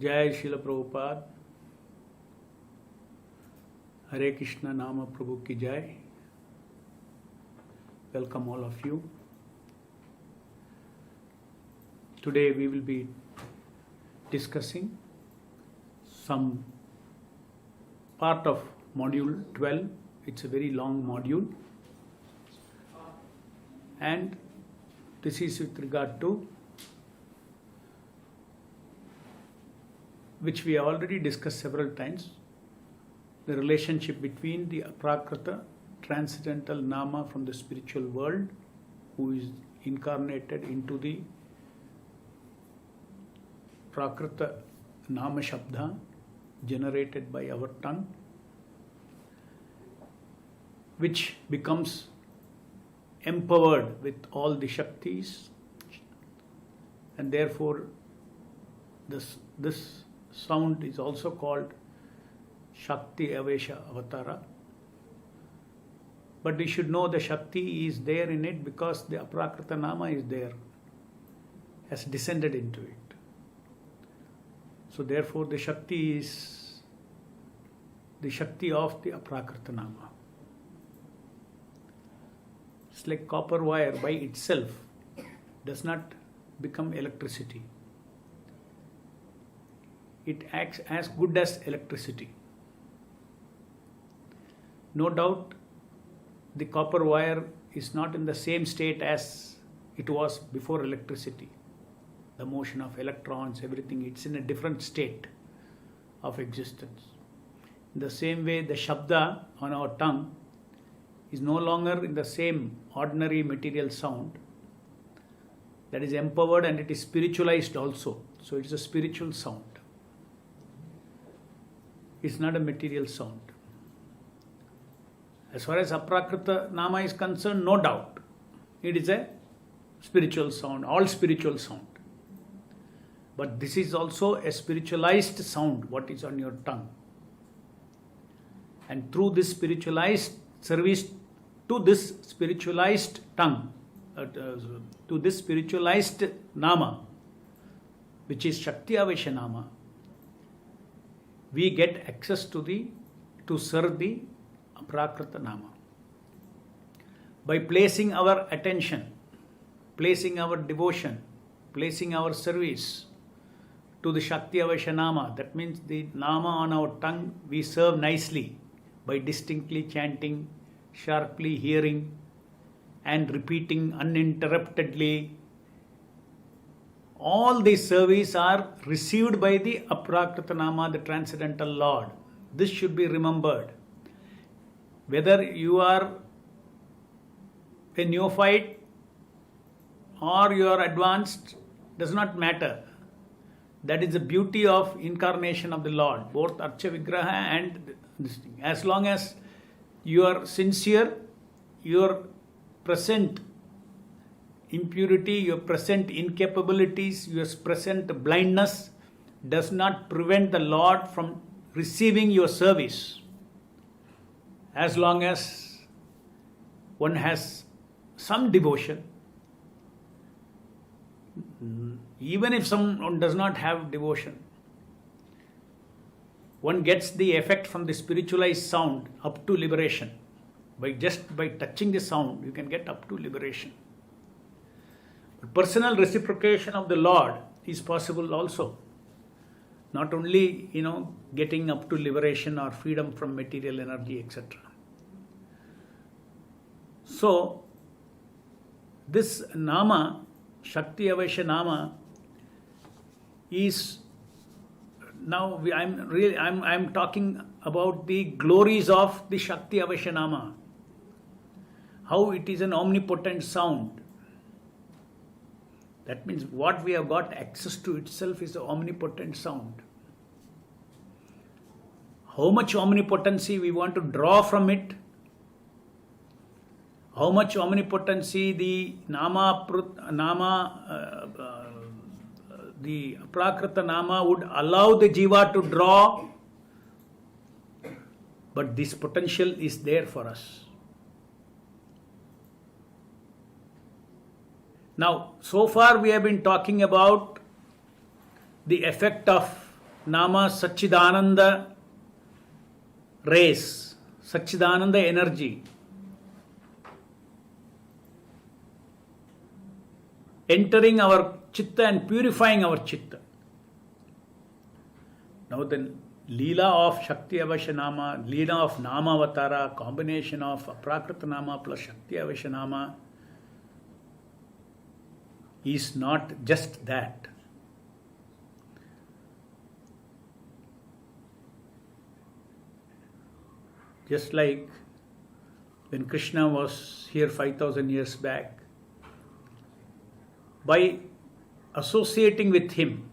Jai Srila Prabhupada. Hare Krishna Nama Prabhu Ki Jai. Welcome all of you. Today we will be discussing some part of module 12. It's a very long module, and this is with regard to which we already discussed several times, the relationship between the Aprakrita transcendental Nama from the spiritual world, who is incarnated into the Prakrita Nama Shabda generated by our tongue, which becomes empowered with all the Shaktis, and therefore this sound is also called Shakti Avesha Avatara. But we should know the Shakti is there in it because the Aprakrita Nama is there, has descended into it. So therefore the Shakti is the Shakti of the Aprakrita Nama. It's like copper wire by itself does not become electricity. It acts as good as electricity. No doubt the copper wire is not in the same state as it was before electricity. The motion of electrons, everything, it's in a different state of existence. In the same way, the Shabda on our tongue is no longer in the same ordinary material sound. That is empowered and it is spiritualized also. So it is a spiritual sound. It's not a material sound. As far as Aprakrita Nama is concerned, no doubt, it is a spiritual sound, all spiritual sound. But this is also a spiritualized sound, what is on your tongue. And through this spiritualized service to this spiritualized tongue, to this spiritualized Nama, which is Shakti Avesha Nama, we get access to serve the Aprakrita Nama. By placing our attention, placing our devotion, placing our service to the Shakti Avesha Nama, that means the Nama on our tongue we serve nicely by distinctly chanting, sharply hearing and repeating uninterruptedly. All these service are received by the Aprakrita Nama, the Transcendental Lord. This should be remembered. Whether you are a neophyte or you are advanced does not matter. That is the beauty of incarnation of the Lord, both Archa Vigraha and this thing. As long as you are sincere, your present impurity, your present incapabilities, your present blindness does not prevent the Lord from receiving your service. As long as one has some devotion, even if someone does not have devotion, one gets the effect from the spiritualized sound up to liberation. By touching the sound, you can get up to liberation. But personal reciprocation of the Lord is possible also. Not only, getting up to liberation or freedom from material energy, etc. So, this Nama, Shakti Avesha Nama, is now I'm talking about the glories of the Shakti Avesha Nama. How it is an omnipotent sound. That means what we have got access to itself is the omnipotent sound. How much omnipotency we want to draw from it, how much omnipotency the the Aprakrita Nama would allow the Jiva to draw, but this potential is there for us. Now, so far we have been talking about the effect of Nama Satchidananda rays, Satchidananda energy, entering our chitta and purifying our chitta. Now the Leela of Shakti Avashya Nama, Leela of Nama Avatara, combination of Aprakrita Nama plus Shakti Avashya Nama is not just that. Just like when Krishna was here 5,000 years back, by associating with him,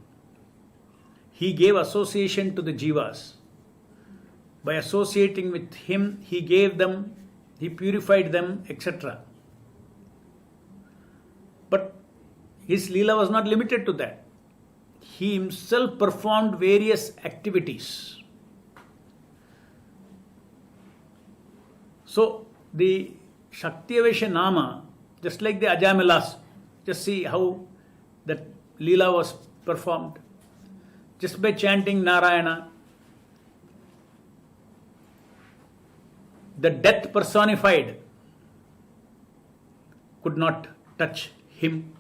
he gave association to the jivas. By associating with him, he gave them, he purified them, etc. But his Leela was not limited to that. He himself performed various activities. So the Shakti Avashya Nama, just like the Ajamilas, just see how that Leela was performed. Just by chanting Narayana, the death personified could not touch him.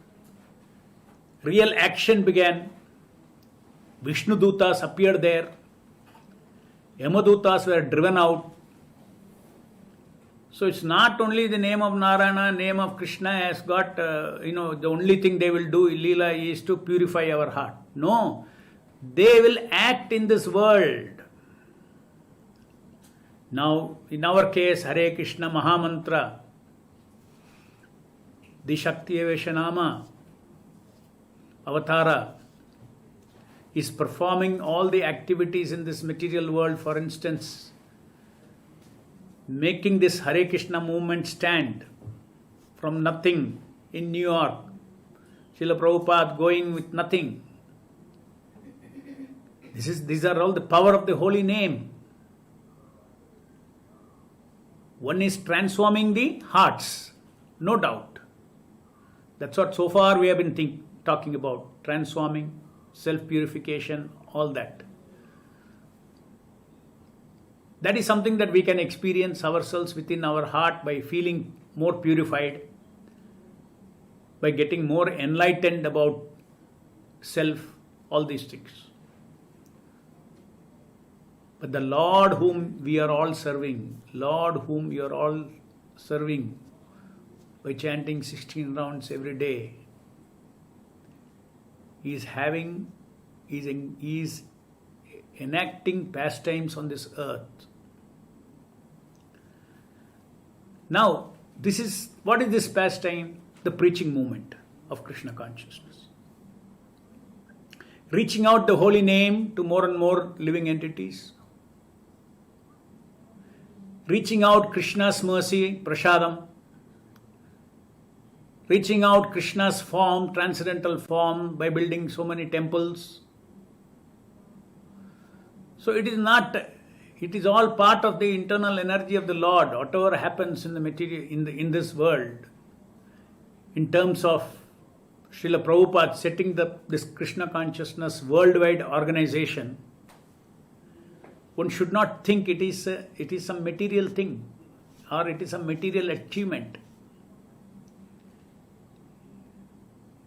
Real action began. Vishnu Dutas appeared there. Yamadutas were driven out. So it's not only the name of Narayana, name of Krishna has got, the only thing they will do, Leela, is to purify our heart. No, they will act in this world. Now, in our case, Hare Krishna Mahamantra, the Shakti Avashya Nama, Avatara, is performing all the activities in this material world. For instance, making this Hare Krishna movement stand from nothing in New York. Srila Prabhupada going with nothing. These are all the power of the holy name. One is transforming the hearts, no doubt. That's what so far we have been talking about. Transforming, self-purification, all that. That is something that we can experience ourselves within our heart by feeling more purified, by getting more enlightened about self, all these things. But the Lord whom we are all serving, by chanting 16 rounds every day, is enacting pastimes on this earth. Now, what is this pastime? The preaching movement of Krishna consciousness. Reaching out the holy name to more and more living entities. Reaching out Krishna's mercy, prasadam. Reaching out Krishna's form, transcendental form, by building so many temples. So it is all part of the internal energy of the Lord. Whatever happens in the material, in this world, in terms of Srila Prabhupada setting this Krishna consciousness worldwide organization, one should not think it is some material thing or it is a material achievement.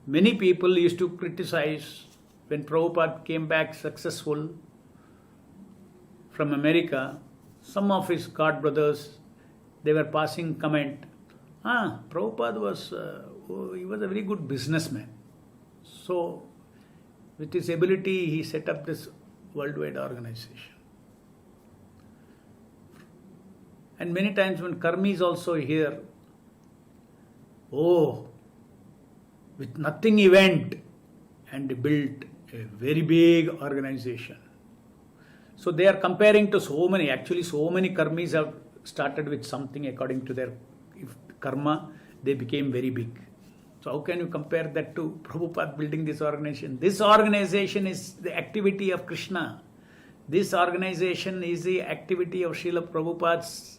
Many people used to criticize when Prabhupada came back successful from America. Some of his God brothers, they were passing comment, Prabhupada was a very good businessman. So, with his ability, he set up this worldwide organization. And many times when Karmis also hear, with nothing he went and built a very big organization. So they are comparing to so many Karmis have started with something according to their karma, they became very big. So how can you compare that to Prabhupada building this organization? This organization is the activity of Krishna. This organization is the activity of Srila Prabhupada's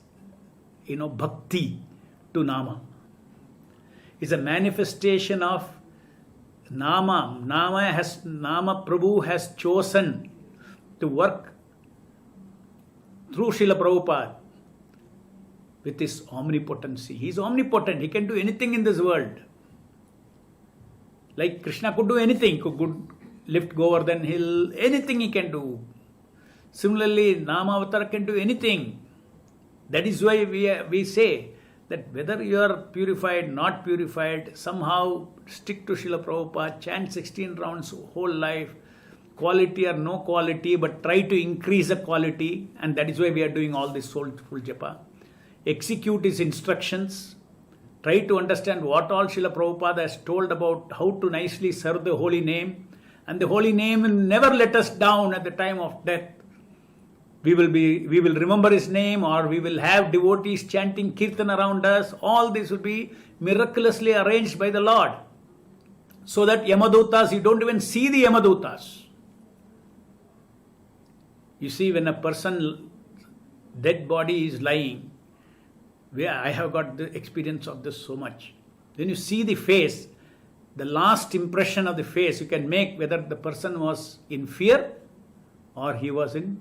bhakti to Nama. Is a manifestation of Nama. Nama Prabhu has chosen to work through Srila Prabhupada with his omnipotency. He is omnipotent. He can do anything in this world. Like Krishna could do anything. Could lift Govardhan hill. Anything he can do. Similarly, Namavatar can do anything. That is why we say that whether you are purified, not purified, somehow stick to Srila Prabhupada, chant 16 rounds whole life, quality or no quality, but try to increase the quality, and that is why we are doing all this soulful japa. Execute his instructions, try to understand what all Srila Prabhupada has told about how to nicely serve the holy name, and the holy name will never let us down at the time of death. We will remember his name, or we will have devotees chanting kirtan around us. All this will be miraculously arranged by the Lord. So that Yamadutas, you don't even see the Yamadutas. You see, when a person, dead body is lying, I have got the experience of this so much. When you see the face, the last impression of the face, you can make whether the person was in fear or he was in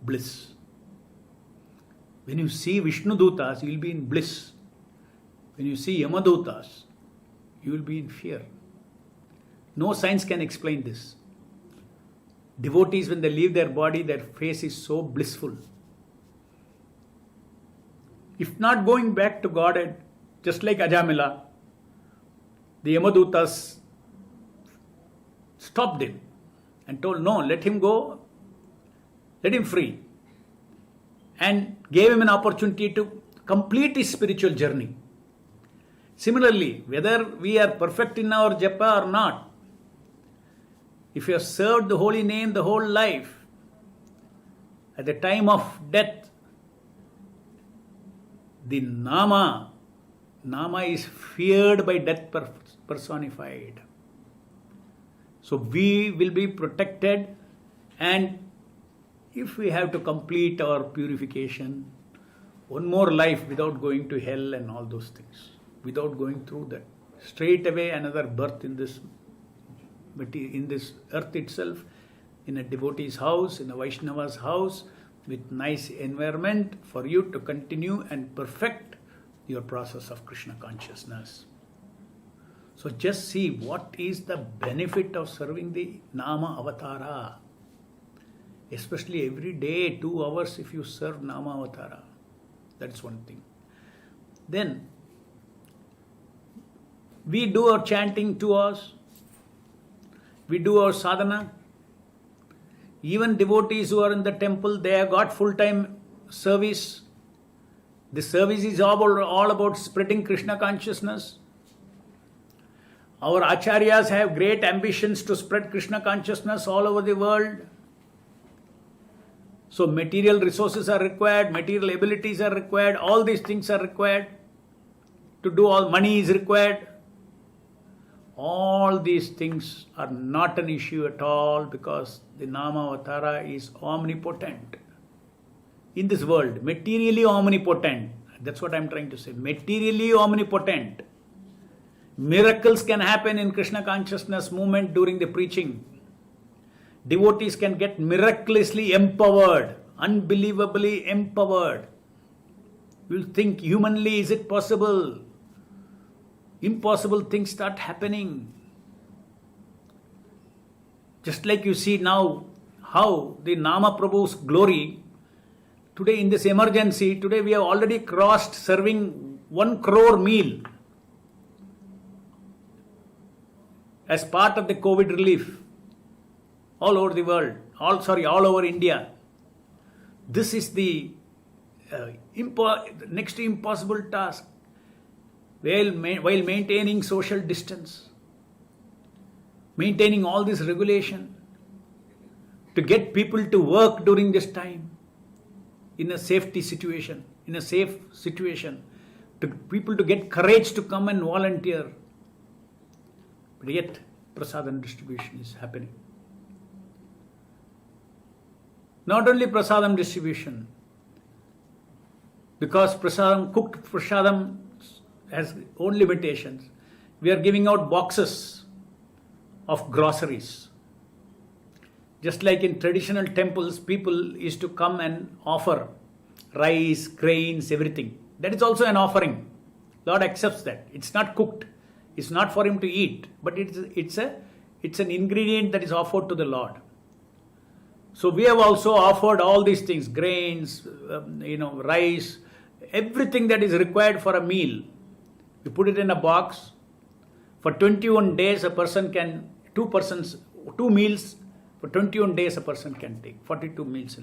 bliss. When you see Vishnu Dutas, you will be in bliss. When you see Yamadutas, you will be in fear. No science can explain this. Devotees, when they leave their body, their face is so blissful. If not going back to Godhead, just like Ajamila, the Yamadutas stopped him and told, no, let him go, let him free, and gave him an opportunity to complete his spiritual journey. Similarly, whether we are perfect in our japa or not, if you have served the holy name the whole life, at the time of death, the Nama is feared by death personified. So we will be protected, and if we have to complete our purification, one more life without going to hell and all those things, without going through that, straight away another birth in this earth itself, in a devotee's house, in a Vaishnava's house, with nice environment for you to continue and perfect your process of Krishna consciousness. So just see what is the benefit of serving the Nama Avatara. Especially every day, 2 hours if you serve Nama Avatara. That's one thing. Then, we do our chanting 2 hours. We do our sadhana. Even devotees who are in the temple, they have got full-time service. The service is all about spreading Krishna consciousness. Our acharyas have great ambitions to spread Krishna consciousness all over the world. So material resources are required, material abilities are required, all these things are required. To do all, money is required. All these things are not an issue at all, because the Nama Avatara is omnipotent in this world, materially omnipotent. That's what I'm trying to say. Materially omnipotent. Miracles can happen in Krishna consciousness movement during the preaching. Devotees can get miraculously empowered, unbelievably empowered. You'll think, humanly, is it possible? Impossible things start happening. Just like you see now how the Nama Prabhu's glory, today in this emergency, today we have already crossed serving 1 crore meal as part of the COVID relief all over the world, all over India. This is the next to impossible task, while maintaining social distance, maintaining all this regulation, to get people to work during this time in a safe situation, to people to get courage to come and volunteer. But yet, prasadam distribution is happening. Not only prasadam distribution, because cooked prasadam has own limitations. We are giving out boxes of groceries. Just like in traditional temples, people used to come and offer rice, grains, everything. That is also an offering. Lord accepts that. It's not cooked. It's not for him to eat, but it's an ingredient that is offered to the Lord. So we have also offered all these things, grains, rice, everything that is required for a meal. You put it in a box. For 21 days, a person can, two meals, for 21 days a person can take, 42 meals.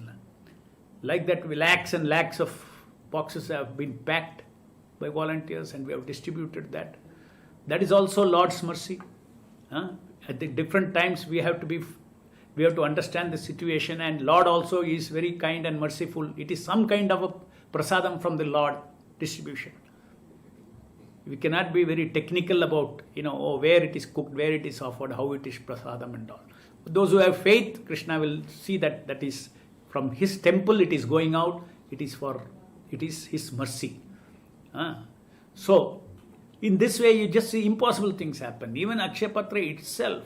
Like that, lakhs and lakhs of boxes have been packed by volunteers and we have distributed that. That is also Lord's mercy. At the different times we have to understand the situation, and Lord also is very kind and merciful. It is some kind of a prasadam from the Lord distribution. We cannot be very technical about, where it is cooked, where it is offered, how it is prasadam and all. Those who have faith, Krishna will see that is from his temple it is going out, it is his mercy. So, in this way you just see impossible things happen. Even Akshaya Patra itself,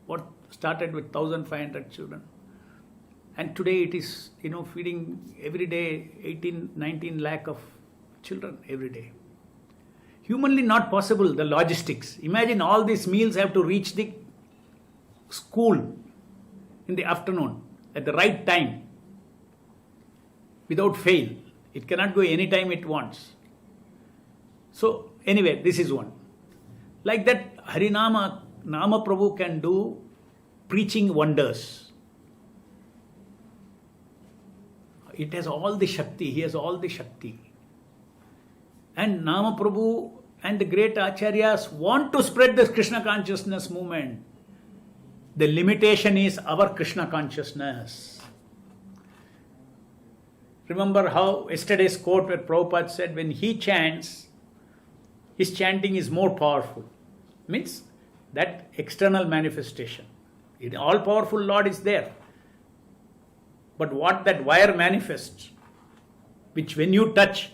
what started with 1,500 children. And today it is, feeding every day 18, 19 lakh of children every day. Humanly not possible, the logistics. Imagine all these meals have to reach the school in the afternoon at the right time without fail. It cannot go anytime it wants. So anyway, this is one. Like that, Harinama, Nama Prabhu can do preaching wonders. It has all the Shakti, he has all the Shakti. And Nama Prabhu and the great Acharyas want to spread this Krishna consciousness movement. The limitation is our Krishna consciousness. Remember how yesterday's quote where Prabhupada said, when he chants, his chanting is more powerful. Means that external manifestation. The all-powerful Lord is there. But what that wire manifests, which when you touch,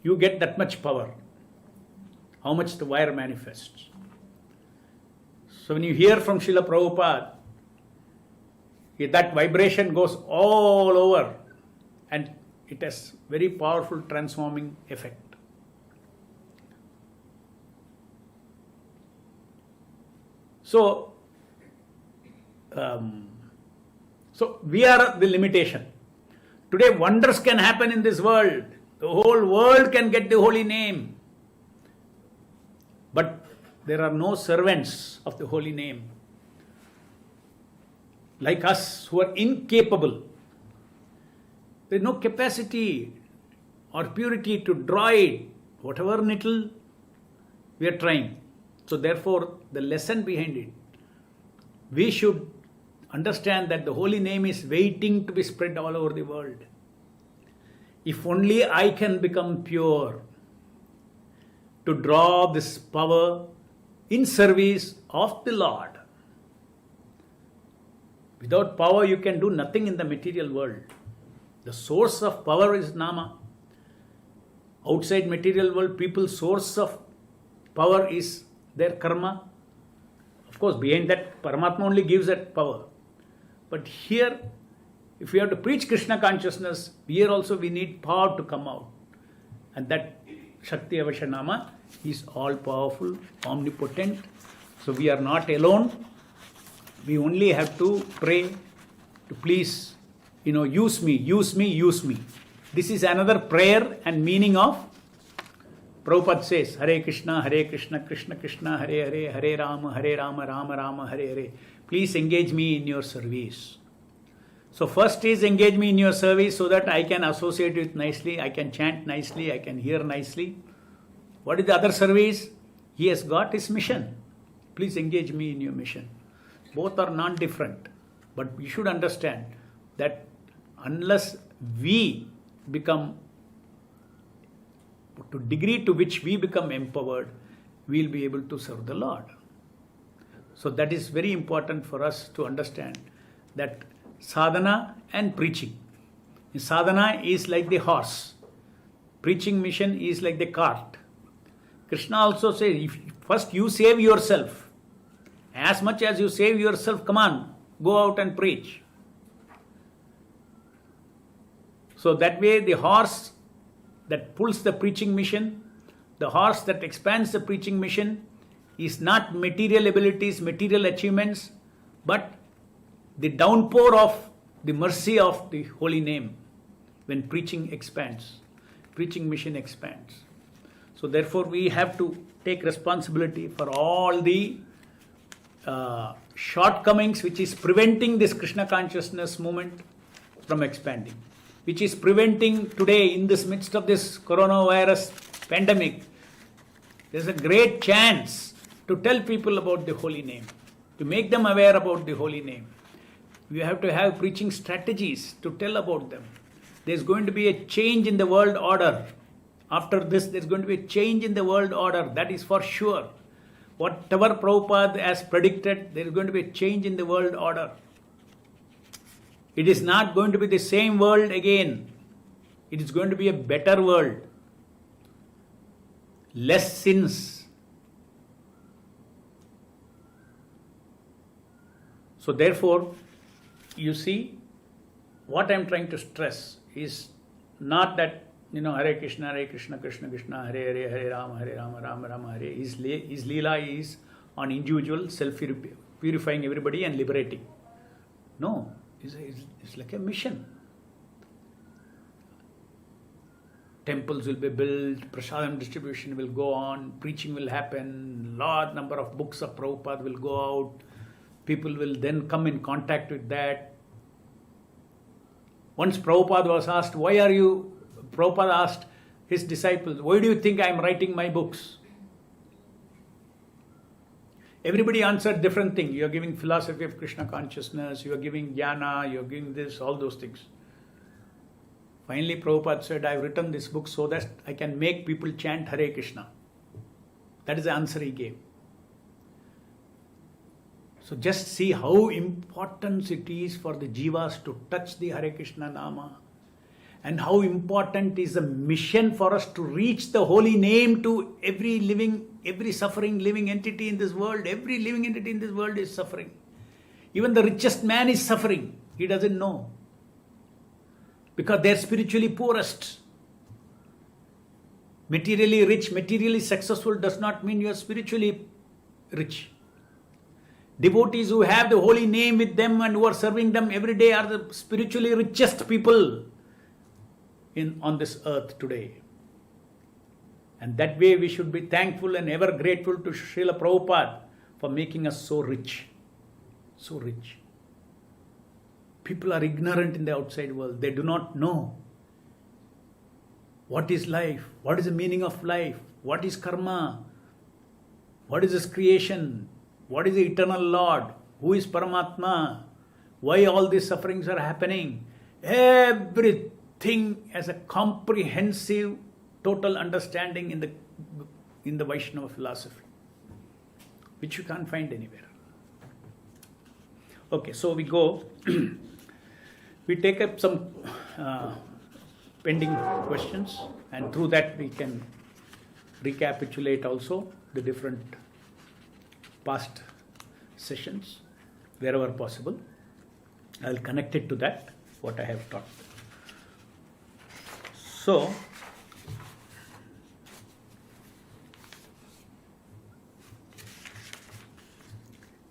you get that much power. How much the wire manifests. So when you hear from Srila Prabhupada, that vibration goes all over and it has very powerful transforming effect. So we are the limitation. Today wonders can happen in this world. The whole world can get the holy name. But there are no servants of the holy name. Like us who are incapable. There is no capacity or purity to draw it. Whatever little we are trying. So therefore, the lesson behind it, we should understand that the holy name is waiting to be spread all over the world. If only I can become pure, to draw this power in service of the Lord. Without power, you can do nothing in the material world. The source of power is Nama. Outside material world, people's source of power is their karma. Of course, behind that, Paramatma only gives that power. But here, if we have to preach Krishna consciousness, here also we need power to come out. And that Shakti Avashanama is all powerful, omnipotent. So we are not alone. We only have to pray to please, use me, use me, use me. This is another prayer and meaning of Prabhupada says, Hare Krishna, Krishna Krishna, Hare Hare, Hare Rama, Rama Rama, Hare Hare. Please engage me in your service. So first is engage me in your service so that I can associate with nicely, I can chant nicely, I can hear nicely. What is the other service? He has got his mission. Please engage me in your mission. Both are non-different. But we should understand that unless we become, to degree to which we become empowered, we will be able to serve the Lord. So that is very important for us to understand that sadhana and preaching. Sadhana is like the horse. Preaching mission is like the cart. Krishna also says, if first you save yourself. As much as you save yourself, come on, go out and preach. So that way the horse that pulls the preaching mission, the horse that expands the preaching mission is not material abilities, material achievements, but the downpour of the mercy of the holy name when preaching expands, preaching mission expands. So therefore we have to take responsibility for all the shortcomings which is preventing this Krishna consciousness movement from expanding, which is preventing today in this midst of this coronavirus pandemic. There's a great chance to tell people about the holy name, to make them aware about the holy name. We have to have preaching strategies to tell about them. There's going to be a change in the world order. After this, there's going to be a change in the world order. That is for sure. Whatever Prabhupada has predicted, there is going to be a change in the world order. It is not going to be the same world again. It is going to be a better world. Less sins. So therefore, you see, what I am trying to stress is not that, Hare Krishna, Krishna Krishna, Hare Hare, Hare Rama, Rama Rama, Hare. His Leela is on individual, self-purifying everybody and liberating. No, it's like a mission. Temples will be built, prasadam distribution will go on, preaching will happen, large number of books of Prabhupada will go out, people will then come in contact with that. Once Prabhupada was asked, Prabhupada asked his disciples, why do you think I am writing my books? Everybody answered different things. You are giving philosophy of Krishna consciousness, you are giving jnana, you are giving this, all those things. Finally, Prabhupada said, I have written this book so that I can make people chant Hare Krishna. That is the answer he gave. So just see how important it is for the jivas to touch the Hare Krishna Nama, and how important is the mission for us to reach the holy name to every suffering living entity in this world. Every living entity in this world is suffering. Even the richest man is suffering. He doesn't know. Because they are spiritually poorest. Materially rich, materially successful does not mean you are spiritually rich. Devotees who have the holy name with them and who are serving them every day are the spiritually richest people on this earth today. And that way we should be thankful and ever grateful to Srila Prabhupada for making us so rich. So rich. People are ignorant in the outside world. They do not know what is life, what is the meaning of life, what is karma, what is this creation, what is the eternal Lord, who is Paramatma, why all these sufferings are happening. Everything as a comprehensive, total understanding in the Vaishnava philosophy, which you can't find anywhere. Okay, so we go. We take up some pending questions, and through that we can recapitulate also the different past sessions wherever possible. I will connect it to that, what I have taught. So,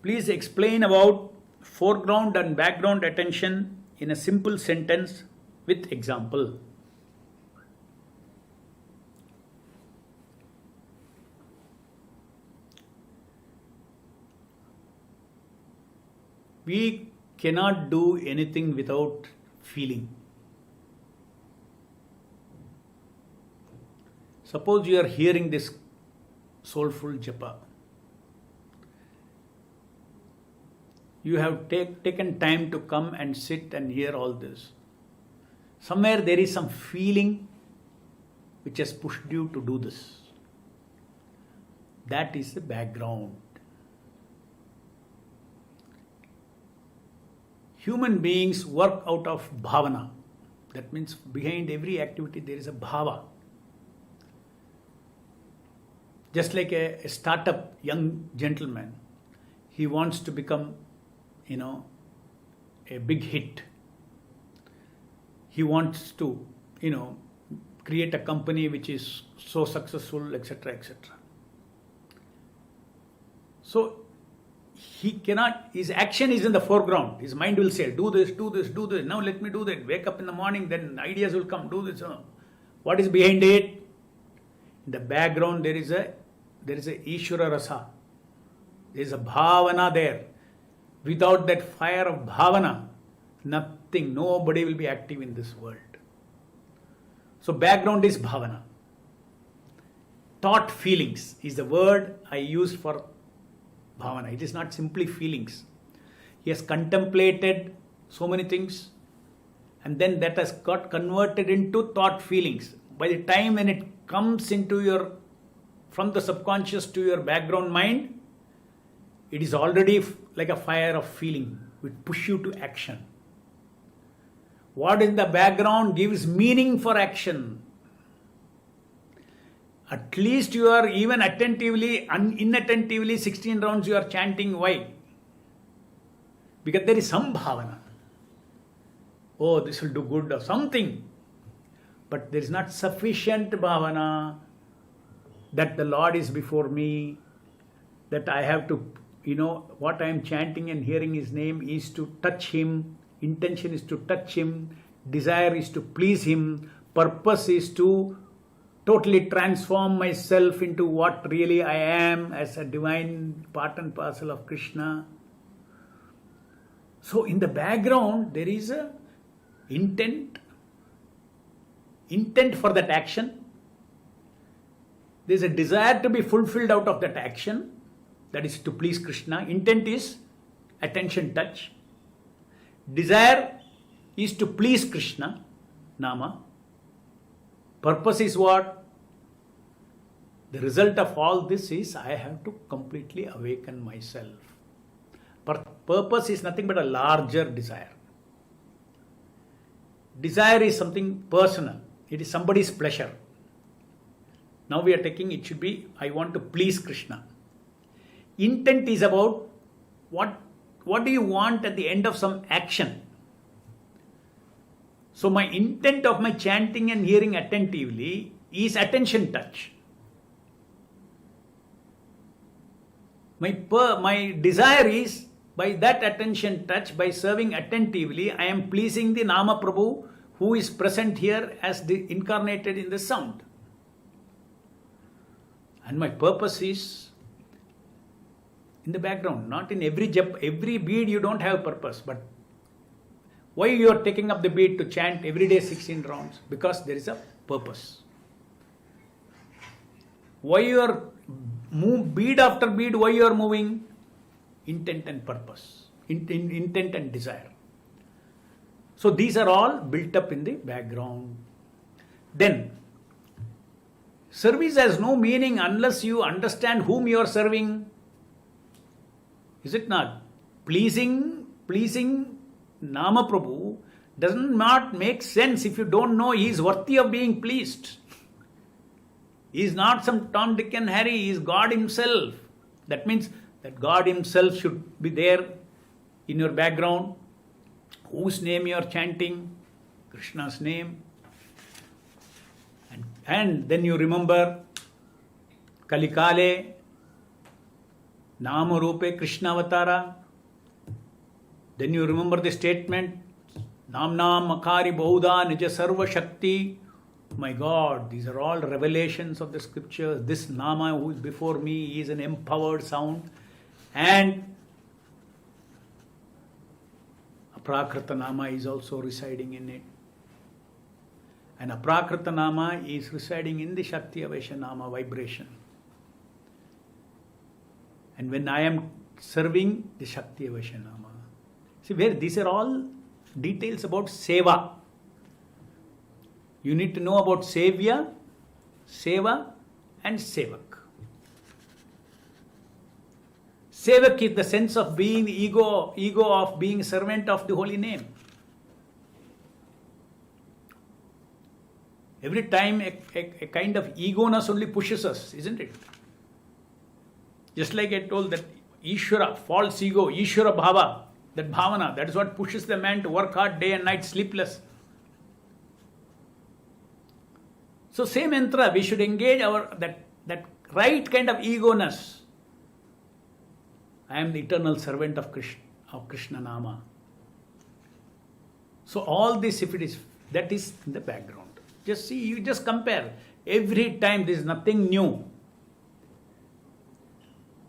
please explain about foreground and background attention in a simple sentence with example. We cannot do anything without feeling. Suppose you are hearing this soulful japa. You have taken time to come and sit and hear all this. Somewhere there is some feeling which has pushed you to do this. That is the background. Human beings work out of bhavana. That means behind every activity there is a bhava. Just like a startup young gentleman, he wants to become, a big hit. He wants to, create a company which is so successful, etc., etc. So he cannot, his action is in the foreground. His mind will say, do this, do this, do this. Now let me do that. Wake up in the morning, then ideas will come, do this. What is behind it? In the background, there is a Ishvara Rasa. There is a Bhavana there. Without that fire of Bhavana, nothing, nobody will be active in this world. So background is Bhavana. Thought feelings is the word I used for Bhavana. It is not simply feelings. He has contemplated so many things, and then that has got converted into thought feelings. By the time when it comes into from the subconscious to your background mind, it is already like a fire of feeling which push you to action. What in the background gives meaning for action. At least you are even attentively, inattentively 16 rounds you are chanting. Why? Because there is some bhavana. Oh, this will do good or something. But there is not sufficient bhavana that the Lord is before me, that I have to, what I am chanting and hearing His name is to touch Him, intention is to touch Him, desire is to please Him, purpose is to totally transform myself into what really I am as a divine part and parcel of Krishna. So in the background there is a intent for that action. There is a desire to be fulfilled out of that action, that is to please Krishna. Intent is attention touch. Desire is to please Krishna, Nama. Purpose is what? The result of all this is I have to completely awaken myself. Purpose is nothing but a larger desire. Desire is something personal. It is somebody's pleasure. Now we are taking, it should be, I want to please Krishna. Intent is about what do you want at the end of some action. So my intent of my chanting and hearing attentively is attention touch. My desire is, by that attention touch, by serving attentively, I am pleasing the Nama Prabhu who is present here as incarnated in the sound. And my purpose is in the background, not in every bead you don't have purpose. But why you are taking up the bead to chant every day 16 rounds? Because there is a purpose. Why you are bead after bead, why you are moving? Intent and purpose, intent and desire. So these are all built up in the background. Then, service has no meaning unless you understand whom you are serving. Is it not? Pleasing Nama Prabhu does not make sense if you don't know He is worthy of being pleased. He is not some Tom, Dick and Harry. He is God Himself. That means that God Himself should be there in your background. Whose name you are chanting? Krishna's name. And then you remember Kalikale, Nama Rupe Krishna Avatara. Then you remember the statement, Namnam Makari Bahuda Nija Sarva Shakti. My God, these are all revelations of the scriptures. This Nama who is before me is an empowered sound. And Aprakrita Nama is also residing in it. And Aprakrita Nama is residing in the Shakti Avesha Nama vibration. And when I am serving the Shakti Avesha Nama, see where these are all details about Seva. You need to know about Sevya, Seva and Sevak. Sevak is the sense of being the ego of being servant of the holy name. Every time a kind of ego-ness only pushes us, isn't it? Just like I told that Ishvara, false ego, Ishvara Bhava, that bhavana. That is what pushes the man to work hard day and night, sleepless. So same mantra, we should engage our that right kind of ego-ness. I am the eternal servant of Krishna Nama. So all this, if it is, that is in the background. Just see, you just compare. Every time there is nothing new.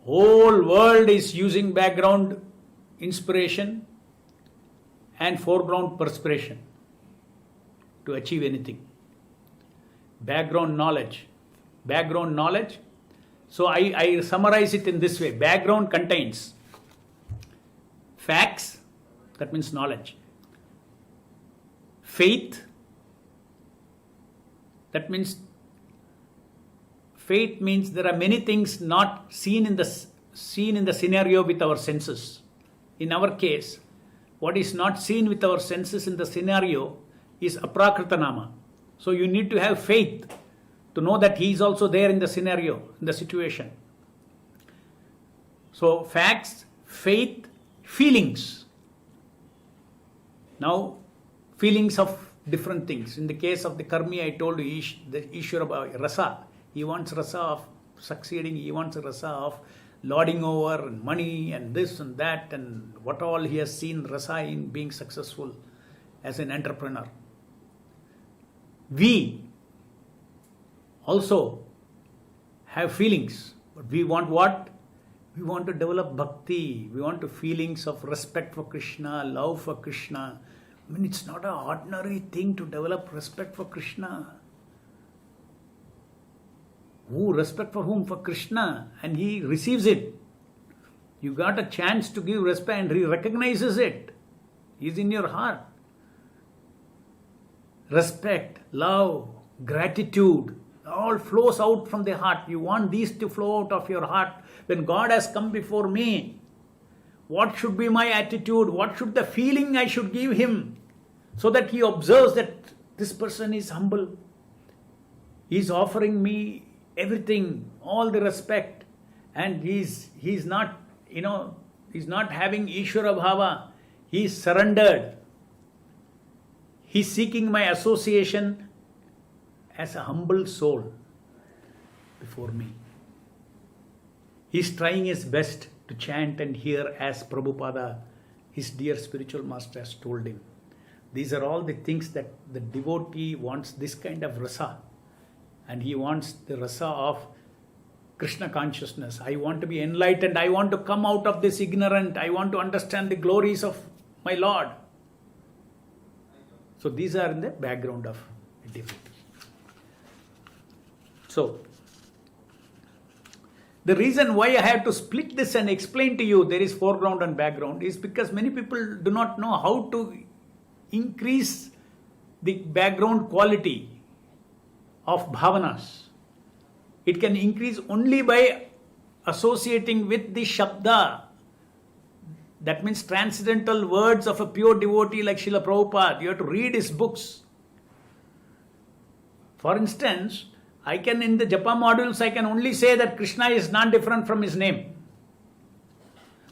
Whole world is using background inspiration and foreground perspiration to achieve anything. Background knowledge. Background knowledge. So I summarize it in this way. Background contains facts, that means knowledge. Faith, that means faith means there are many things not seen in the scenario with our senses. In our case, what is not seen with our senses in the scenario is Aprakrita Nama. So you need to have faith to know that he is also there in the scenario, in the situation. So facts, faith, feelings. Now, feelings of different things. In the case of the Karmi, I told you, the Ishwara Rasa. He wants rasa of succeeding, he wants a rasa of lording over and money and this and that and what all he has seen rasa in being successful as an entrepreneur. We also have feelings, but we want what? We want to develop bhakti, we want to feelings of respect for Krishna, love for Krishna. I mean, it's not an ordinary thing to develop respect for Krishna. Who respect for whom? For Krishna, and he receives it. You got a chance to give respect and he recognizes it. He is in your heart. Respect, love, gratitude, all flows out from the heart. You want these to flow out of your heart. When God has come before me, what should be my attitude? What should the feeling I should give him? So that he observes that this person is humble. He is offering me everything, all the respect, and he's not, he's not having Ishwara Bhava. He is surrendered. He's seeking my association as a humble soul before me. He's trying his best to chant and hear as Prabhupada, his dear spiritual master, has told him. These are all the things that the devotee wants, this kind of rasa. And he wants the rasa of Krishna consciousness. I want to be enlightened. I want to come out of this ignorant. I want to understand the glories of my Lord. So these are in the background of a devotee. So, the reason why I have to split this and explain to you there is foreground and background is because many people do not know how to increase the background quality of bhavanas. It can increase only by associating with the Shabda. That means transcendental words of a pure devotee like Srila Prabhupada. You have to read his books. For instance, I can in the Japa modules, I can only say that Krishna is not different from his name.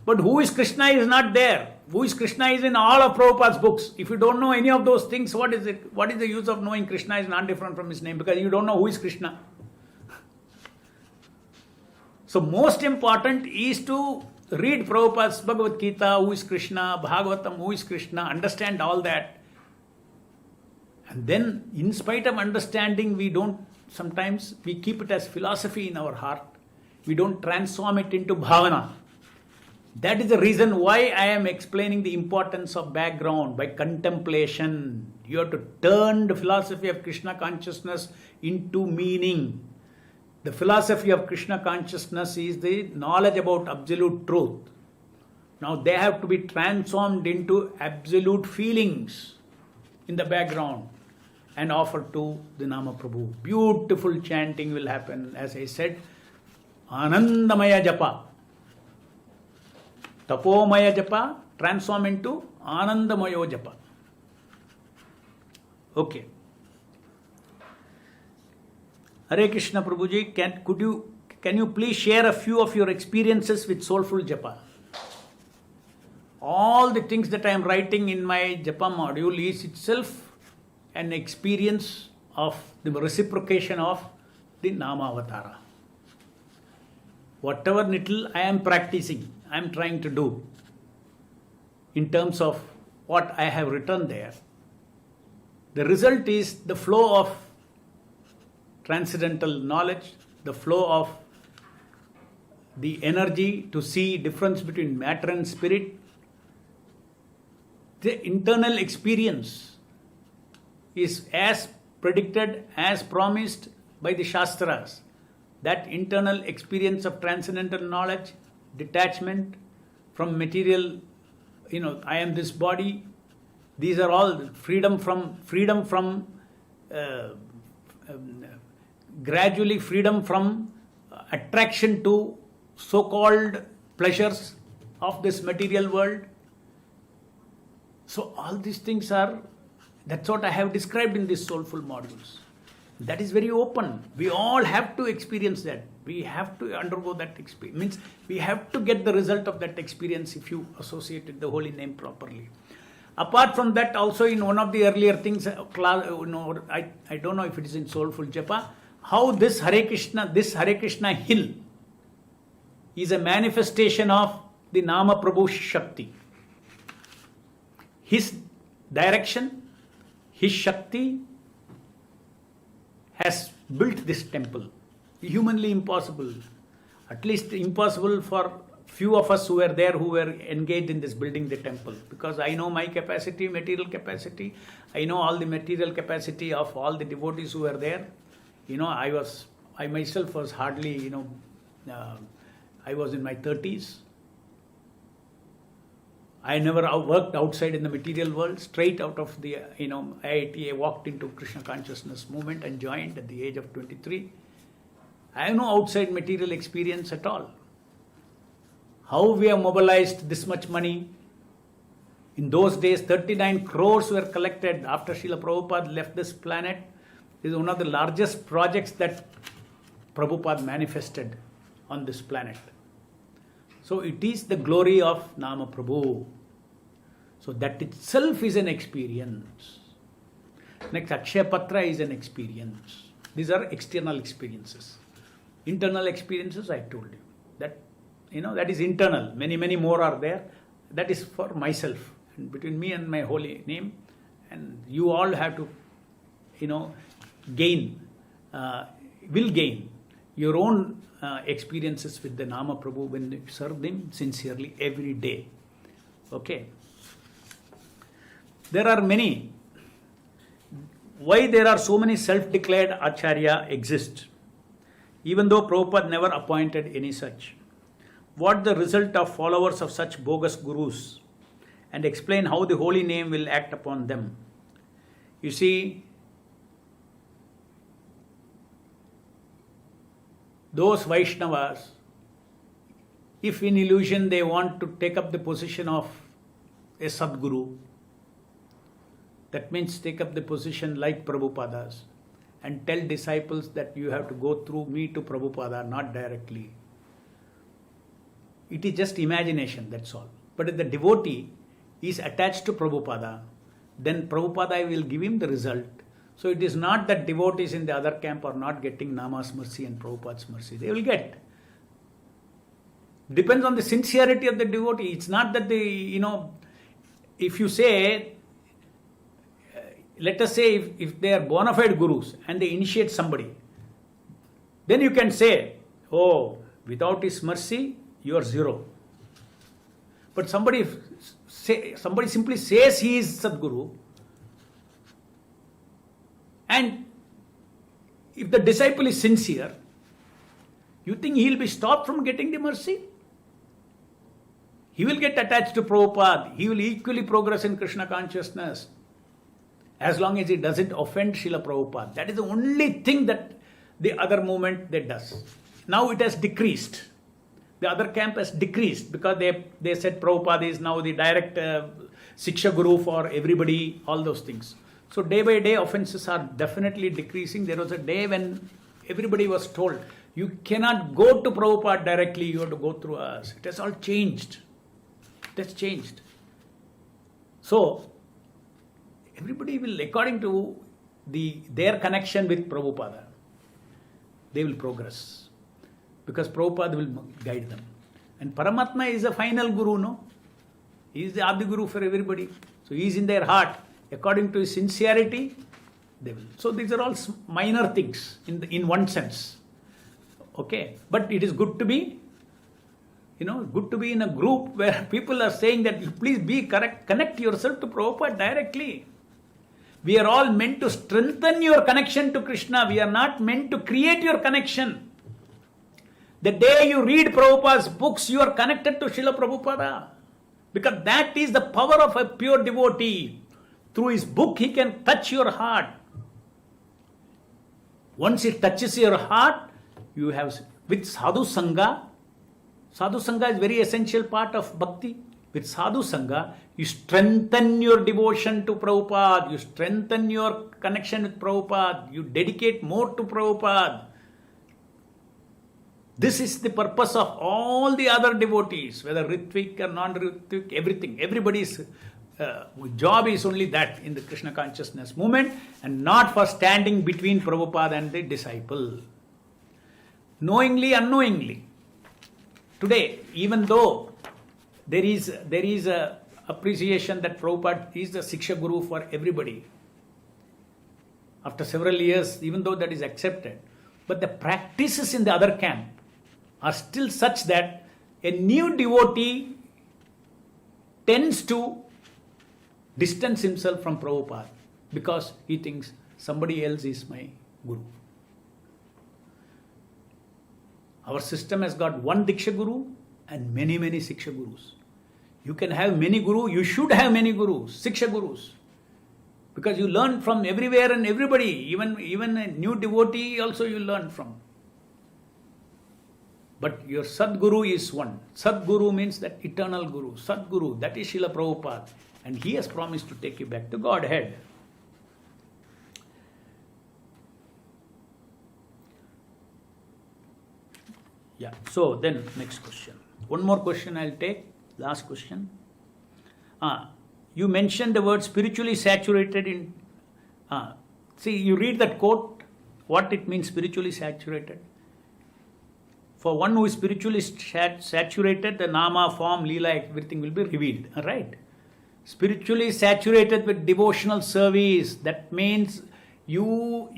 But who is Krishna is not there. Who is Krishna is in all of Prabhupada's books. If you don't know any of those things, what is it? What is the use of knowing Krishna is not different from his name? Because you don't know who is Krishna. So most important is to read Prabhupada's Bhagavad Gita, who is Krishna, Bhagavatam, who is Krishna, understand all that. And then in spite of understanding, sometimes we keep it as philosophy in our heart. We don't transform it into bhavana. That is the reason why I am explaining the importance of background by contemplation. You have to turn the philosophy of Krishna consciousness into meaning. The philosophy of Krishna consciousness is the knowledge about absolute truth. Now they have to be transformed into absolute feelings in the background and offered to the Nama Prabhu. Beautiful chanting will happen. As I said, Anandamaya Japa. Tapomaya Japa transform into Anandamayo Japa. Okay. Hare Krishna Prabhuji, can you please share a few of your experiences with soulful japa? all the things that I am writing in my Japa module is itself an experience of the reciprocation of the Nama Avatara. Whatever little I am practicing, I am trying to do in terms of what I have written there, the result is the flow of transcendental knowledge, the flow of the energy to see difference between matter and spirit. The internal experience is as predicted, as promised by the Shastras. That internal experience of transcendental knowledge, detachment from material, I am this body. These are all freedom from gradually freedom from attraction to so-called pleasures of this material world. So all these things that's what I have described in these soulful modules. That is very open. We all have to experience that. We have to undergo that experience. Means we have to get the result of that experience if you associated the holy name properly. Apart from that, also in one of the earlier things, I don't know if it is in Soulful Japa, how this Hare Krishna hill is a manifestation of the Nama Prabhu Shakti. His direction, his Shakti has built this temple. Humanly impossible. At least impossible for few of us who were there, who were engaged in this building the temple. Because I know my capacity, material capacity. I know all the material capacity of all the devotees who were there. I myself was hardly, I was in my 30s. I never worked outside in the material world. Straight out of the IIT, I walked into Krishna consciousness movement and joined at the age of 23. I have no outside material experience at all. How we have mobilized this much money. In those days, 39 crores were collected after Srila Prabhupada left this planet. This is one of the largest projects that Prabhupada manifested on this planet. So it is the glory of Nama Prabhu. So that itself is an experience. Next, Akshaya Patra is an experience. These are external experiences. Internal experiences, I told you. That is internal. Many, many more are there. That is for myself. And between me and my holy name. And you all have to, gain your own experiences with the Nama Prabhu when you serve them sincerely every day. Okay. There are many. Why there are so many self-declared Acharya exist, even though Prabhupada never appointed any such? What the result of followers of such bogus gurus, and explain how the holy name will act upon them. You see, those Vaishnavas, if in illusion they want to take up the position of a Sadguru, that means take up the position like Prabhupada's and tell disciples that you have to go through me to Prabhupada, not directly. It is just imagination, that's all. But if the devotee is attached to Prabhupada, then Prabhupada will give him the result. So it is not that devotees in the other camp are not getting Nama's mercy and Prabhupada's mercy. They will get. Depends on the sincerity of the devotee. It's not that if you say, let us say if they are bona fide gurus and they initiate somebody, then you can say, oh, without his mercy, you are zero. But somebody simply says he is Sadguru, and if the disciple is sincere, you think he will be stopped from getting the mercy? He will get attached to Prabhupada. He will equally progress in Krishna consciousness as long as he doesn't offend Srila Prabhupada. That is the only thing that the other movement that does. Now it has decreased. The other camp has decreased because they said Prabhupada is now the direct Siksha Guru for everybody, all those things. So day by day offenses are definitely decreasing. There was a day when everybody was told, you cannot go to Prabhupada directly, you have to go through us. It has all changed. It has changed. So, everybody will, according to their connection with Prabhupada, they will progress. Because Prabhupada will guide them. And Paramatma is a final Guru, no? He is the Adi Guru for everybody. So he is in their heart. According to his sincerity, they will. So these are all minor things in one sense. Okay? But it is good to be, good to be in a group where people are saying that please be correct, connect yourself to Prabhupada directly. We are all meant to strengthen your connection to Krishna. We are not meant to create your connection. The day you read Prabhupada's books, you are connected to Srila Prabhupada. Because that is the power of a pure devotee. Through his book, he can touch your heart. Once it touches your heart, you have, with Sadhu Sangha is very essential part of bhakti. With Sadhu Sangha, you strengthen your devotion to Prabhupada, you strengthen your connection with Prabhupada, you dedicate more to Prabhupada. This is the purpose of all the other devotees, whether Ritvik or non-Ritvik, everything. Everybody's job is only that in the Krishna consciousness movement, and not for standing between Prabhupada and the disciple. Knowingly, unknowingly. Today, even though there is a appreciation that Prabhupada is the Siksha Guru for everybody, after several years, even though that is accepted, but the practices in the other camp are still such that a new devotee tends to distance himself from Prabhupada because he thinks somebody else is my Guru. Our system has got one Diksha Guru and many Siksha Gurus. You can have many Gurus, you should have many Gurus, Siksha Gurus. Because you learn from everywhere and everybody, even a new devotee also you learn from. But your Sadguru is one. Sadguru means that eternal Guru. Sadguru, that is Srila Prabhupada. And he has promised to take you back to Godhead. Yeah, so then next question. One more question I'll take. Last question. You mentioned the word spiritually saturated in... see, you read that quote, what it means spiritually saturated. For one who is spiritually saturated, the nama, form, leela, everything will be revealed. Right? Spiritually saturated with devotional service. That means you,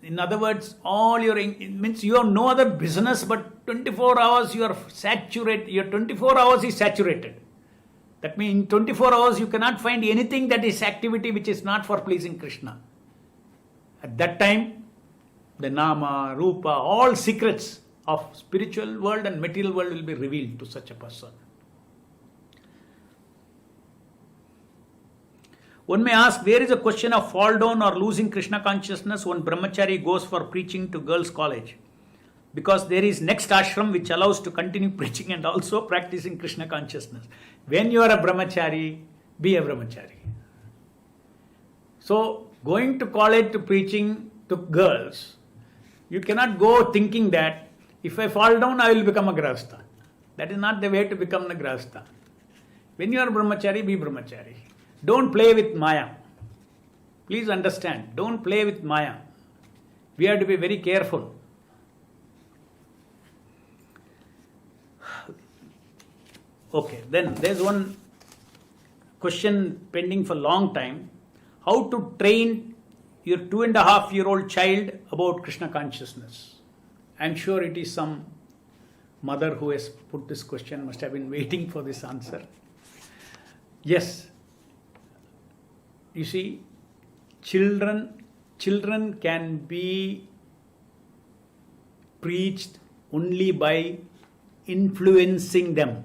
in other words, it means you have no other business but 24 hours you are saturated. Your 24 hours is saturated. That means in 24 hours you cannot find anything that is activity which is not for pleasing Krishna. At that time, the nama, rupa, all secrets of spiritual world and material world will be revealed to such a person. One may ask, where is a question of fall down or losing Krishna consciousness when brahmachari goes for preaching to girls' college? Because there is next ashram which allows to continue preaching and also practicing Krishna consciousness. When you are a brahmachari, be a brahmachari. So, going to college to preaching to girls, you cannot go thinking that if I fall down, I will become a grahastha. That is not the way to become a grahastha. When you are brahmachari, be brahmachari. Don't play with Maya. Please understand, don't play with Maya. We have to be very careful. Okay, then there's one question pending for a long time. How to train your 2.5-year-old child about Krishna consciousness? I'm sure it is some mother who has put this question, must have been waiting for this answer. Yes. You see, children can be preached only by influencing them,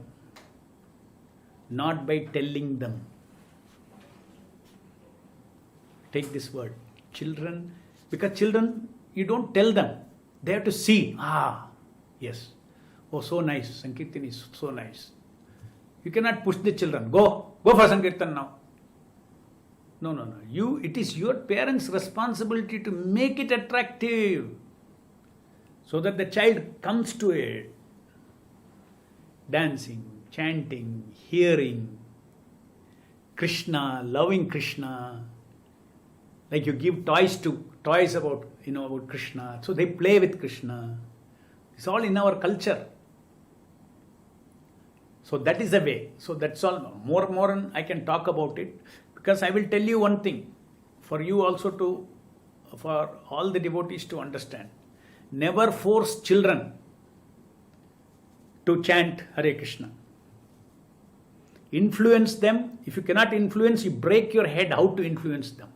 not by telling them. Take this word, children, because children, you don't tell them. They have to see, yes, oh, so nice, Sankirtan is so nice. You cannot push the children, go for Sankirtan now. No. It is your parents' responsibility to make it attractive so that the child comes to it. Dancing, chanting, hearing, Krishna, loving Krishna. Like you give toys about Krishna. So they play with Krishna. It's all in our culture. So that is the way. So that's all. More I can talk about it, because I will tell you one thing for you also for all the devotees to understand. Never force children to chant Hare Krishna. Influence them. If you cannot influence, you break your head how to influence them.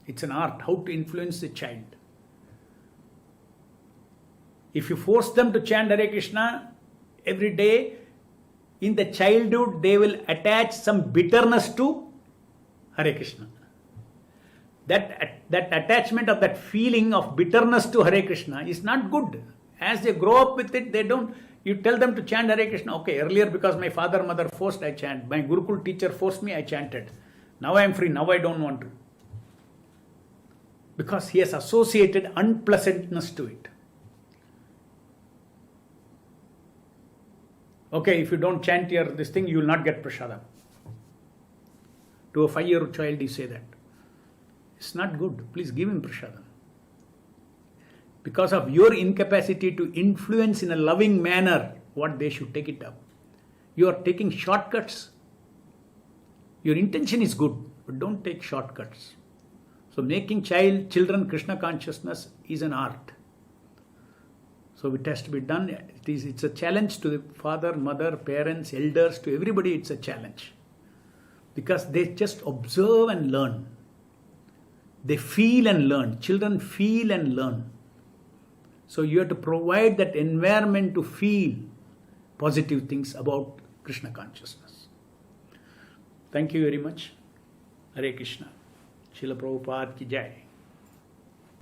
It's an art, how to influence the child. If you force them to chant Hare Krishna every day, in the childhood they will attach some bitterness to Hare Krishna. That attachment of that feeling of bitterness to Hare Krishna is not good. As they grow up with it, you tell them to chant Hare Krishna. Okay, earlier because my father, mother forced, I chant. My Gurukul teacher forced me, I chanted. Now I am free, now I don't want to. Because he has associated unpleasantness to it. Okay, if you don't chant this thing, you will not get prasadam. To a 5-year-old child, you say that. It's not good. Please give him prasadam. Because of your incapacity to influence in a loving manner what they should take it up. You are taking shortcuts. Your intention is good, but don't take shortcuts. So making children Krishna consciousness is an art. So it has to be done. It's a challenge to the father, mother, parents, elders, to everybody it's a challenge. Because they just observe and learn. They feel and learn. Children feel and learn. So you have to provide that environment to feel positive things about Krishna consciousness. Thank you very much. Hare Krishna. Srila Prabhupada ki jai.